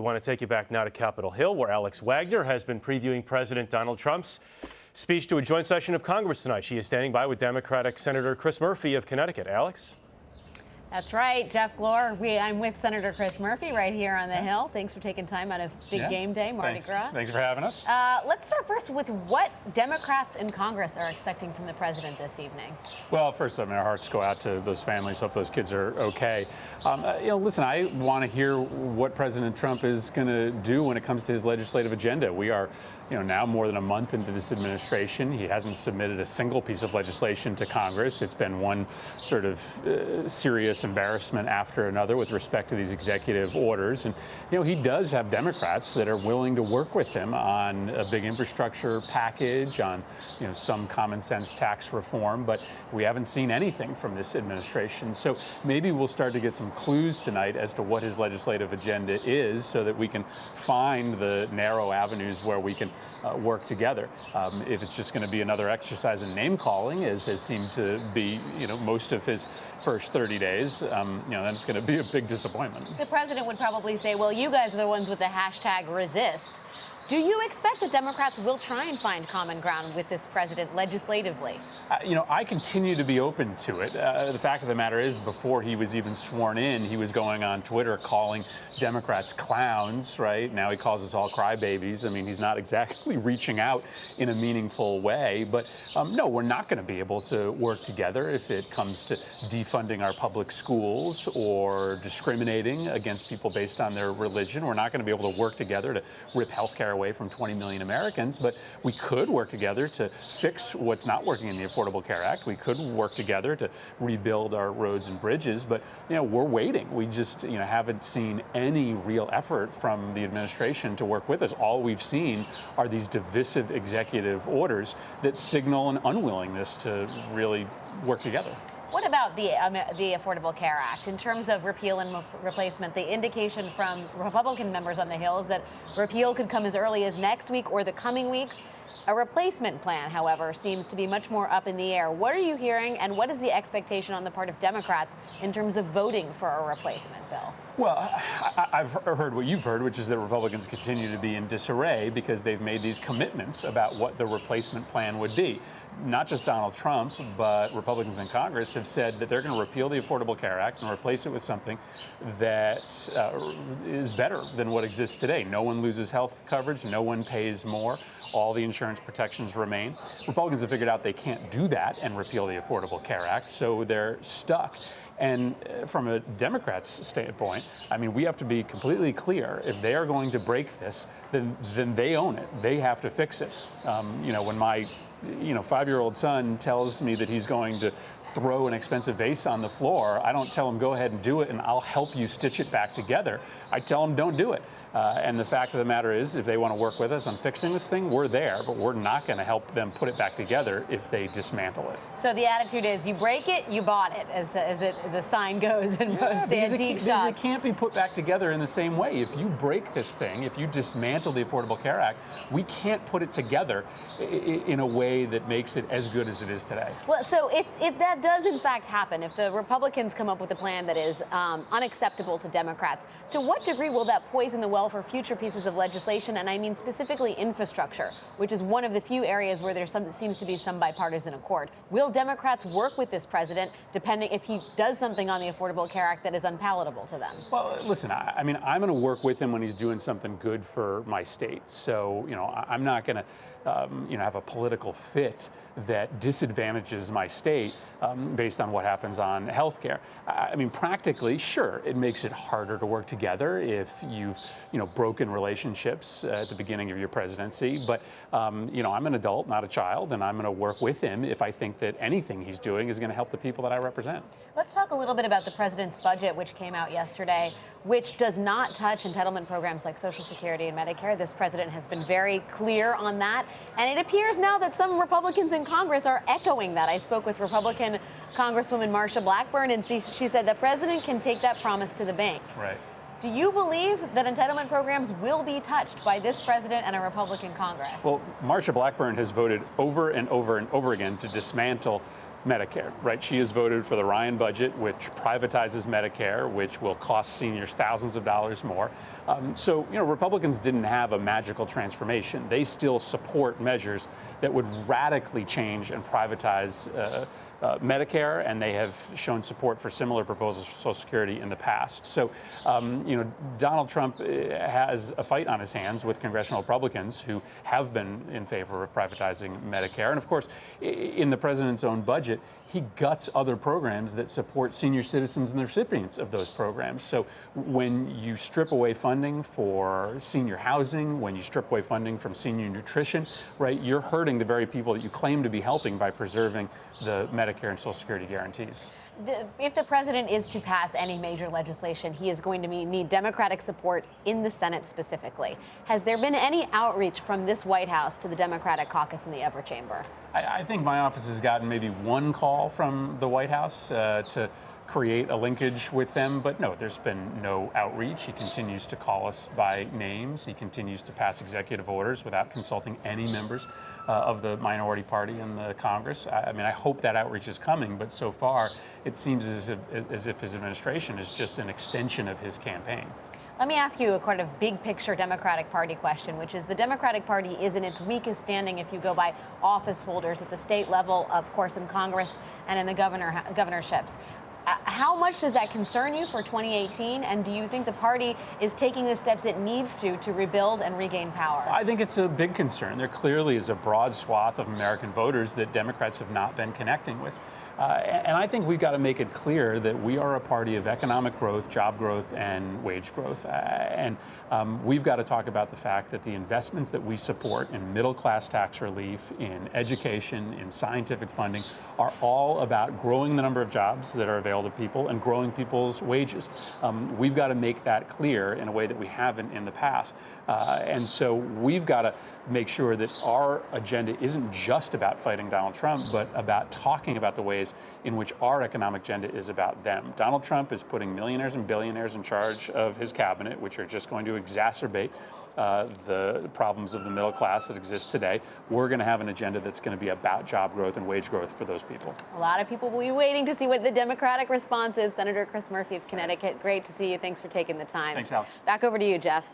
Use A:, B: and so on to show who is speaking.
A: We want to take you back now to Capitol Hill, where Alex Wagner has been previewing President Donald Trump's speech to a joint session of Congress tonight. She is standing by with Democratic Senator Chris Murphy of Connecticut. Alex?
B: That's right, Jeff Glore. I'm with Senator Chris Murphy right here on the Hill. Thanks for taking time out of big game day, Mardi Gras.
C: Thanks for having us.
B: Let's start first with what Democrats in Congress are expecting from the president this evening.
C: Well, first, our hearts go out to those families. Hope those kids are okay. Listen, I want to hear what President Trump is going to do when it comes to his legislative agenda. We are, now more than a month into this administration. He hasn't submitted a single piece of legislation to Congress. It's been one sort of serious embarrassment after another with respect to these executive orders. And, he does have Democrats that are willing to work with him on a big infrastructure package, on, some common sense tax reform. But we haven't seen anything from this administration. So maybe we'll start to get some clues tonight as to what his legislative agenda is so that we can find the narrow avenues where we can work together. If it's just going to be another exercise in name calling, as has seemed to be, most of his first 30 days, then it's going to be a big disappointment.
B: The president would probably say, well, you guys are the ones with the hashtag resist. Do you expect that Democrats will try and find common ground with this president legislatively?
C: I continue to be open to it. The fact of the matter is, before he was even sworn in, he was going on Twitter calling Democrats clowns, right? Now he calls us all crybabies. I mean, he's not exactly reaching out in a meaningful way. But no, we're not going to be able to work together if it comes to defunding our public schools or discriminating against people based on their religion. We're not going to be able to work together to rip health care away from 20 million Americans, but we could work together to fix what's not working in the Affordable Care Act. We could work together to rebuild our roads and bridges, but we're waiting. We just haven't seen any real effort from the administration to work with us. All we've seen are these divisive executive orders that signal an unwillingness to really work together.
B: What about the Affordable Care Act? In terms of repeal and replacement, the indication from Republican members on the Hill is that repeal could come as early as next week or the coming weeks. A replacement plan, however, seems to be much more up in the air. What are you hearing, and what is the expectation on the part of Democrats in terms of voting for a replacement bill?
C: Well, I've heard what you've heard, which is that Republicans continue to be in disarray because they've made these commitments about what the replacement plan would be. Not just Donald Trump, but Republicans in Congress have said that they're going to repeal the Affordable Care Act and replace it with something that is better than what exists today. No one loses health coverage. No one pays more. All the insurance protections remain. Republicans have figured out they can't do that and repeal the Affordable Care Act, so they're stuck. And from a Democrat's standpoint, we have to be completely clear. If they are going to break this, then they own it. They have to fix it. When my 5-year-old son tells me that he's going to throw an expensive vase on the floor, I don't tell him go ahead and do it and I'll help you stitch it back together. I tell him don't do it. And the fact of the matter is, if they want to work with us on fixing this thing, we're there, but we're not going to help them put it back together if they dismantle it.
B: So the attitude is, you break it, you bought it, as the sign goes in most antique shops.
C: Because it can't be put back together in the same way. If you break this thing, if you dismantle the Affordable Care Act, we can't put it together in a way that makes it as good as it is today.
B: Well, so if that does in fact happen, if the Republicans come up with a plan that is unacceptable to Democrats, to what degree will that poison the well for future pieces of legislation? And I mean specifically infrastructure, which is one of the few areas where there seems to be some bipartisan accord. Will Democrats work with this president, depending if he does something on the Affordable Care Act that is unpalatable to them?
C: Well, listen, I'm going to work with him when he's doing something good for my state. So, I'm not going to have a political fit that disadvantages my state based on what happens on health care. Practically, sure, it makes it harder to work together if you've, broken relationships at the beginning of your presidency. But, I'm an adult, not a child, and I'm going to work with him if I think that anything he's doing is going to help the people that I represent.
B: Let's talk a little bit about the president's budget, which came out yesterday, which does not touch entitlement programs like Social Security and Medicare. This president has been very clear on that. And it appears now that some Republicans in Congress are echoing that. I spoke with Republican Congresswoman Marsha Blackburn, and she said the president can take that promise to the bank.
C: Right.
B: Do you believe that entitlement programs will be touched by this president and a Republican Congress?
C: Well, Marsha Blackburn has voted over and over and over again to dismantle Medicare, right? She has voted for the Ryan budget, which privatizes Medicare, which will cost seniors thousands of dollars more. So, Republicans didn't have a magical transformation. They still support measures that would radically change and privatize Medicare, and they have shown support for similar proposals for Social Security in the past. So, Donald Trump has a fight on his hands with congressional Republicans who have been in favor of privatizing Medicare. And of course, in the president's own budget, he guts other programs that support senior citizens and the recipients of those programs. So when you strip away funding for senior housing, when you strip away funding from senior nutrition, right, you're hurting the very people that you claim to be helping by preserving the Medicare and Social Security guarantees.
B: If the president is to pass any major legislation, he is going to need Democratic support in the Senate specifically. Has there been any outreach from this White House to the Democratic caucus in the upper chamber?
C: I think my office has gotten maybe one call from the White House to create a linkage with them, but no, there's been no outreach. He continues to call us by names. He continues to pass executive orders without consulting any members of the minority party in the Congress. I mean, I hope that outreach is coming, but so far it seems as if his administration is just an extension of his campaign.
B: Let me ask you a kind of big picture Democratic Party question, which is the Democratic Party is in its weakest standing if you go by office holders at the state level, of course, in Congress and in the governorships. How much does that concern you for 2018? And do you think the party is taking the steps it needs to rebuild and regain power?
C: I think it's a big concern. There clearly is a broad swath of American voters that Democrats have not been connecting with. And I think we've got to make it clear that we are a party of economic growth, job growth, and wage growth. And we've got to talk about the fact that the investments that we support in middle-class tax relief, in education, in scientific funding, are all about growing the number of jobs that are available to people and growing people's wages. We've got to make that clear in a way that we haven't in the past. And so we've got to make sure that our agenda isn't just about fighting Donald Trump, but about talking about the ways in which our economic agenda is about them. Donald Trump is putting millionaires and billionaires in charge of his cabinet, which are just going to exacerbate the problems of the middle class that exist today. We're going to have an agenda that's going to be about job growth and wage growth for those people.
B: A lot of people will be waiting to see what the Democratic response is. Senator Chris Murphy of Connecticut, great to see you. Thanks for taking the time.
C: Thanks, Alex.
B: Back over to you, Jeff.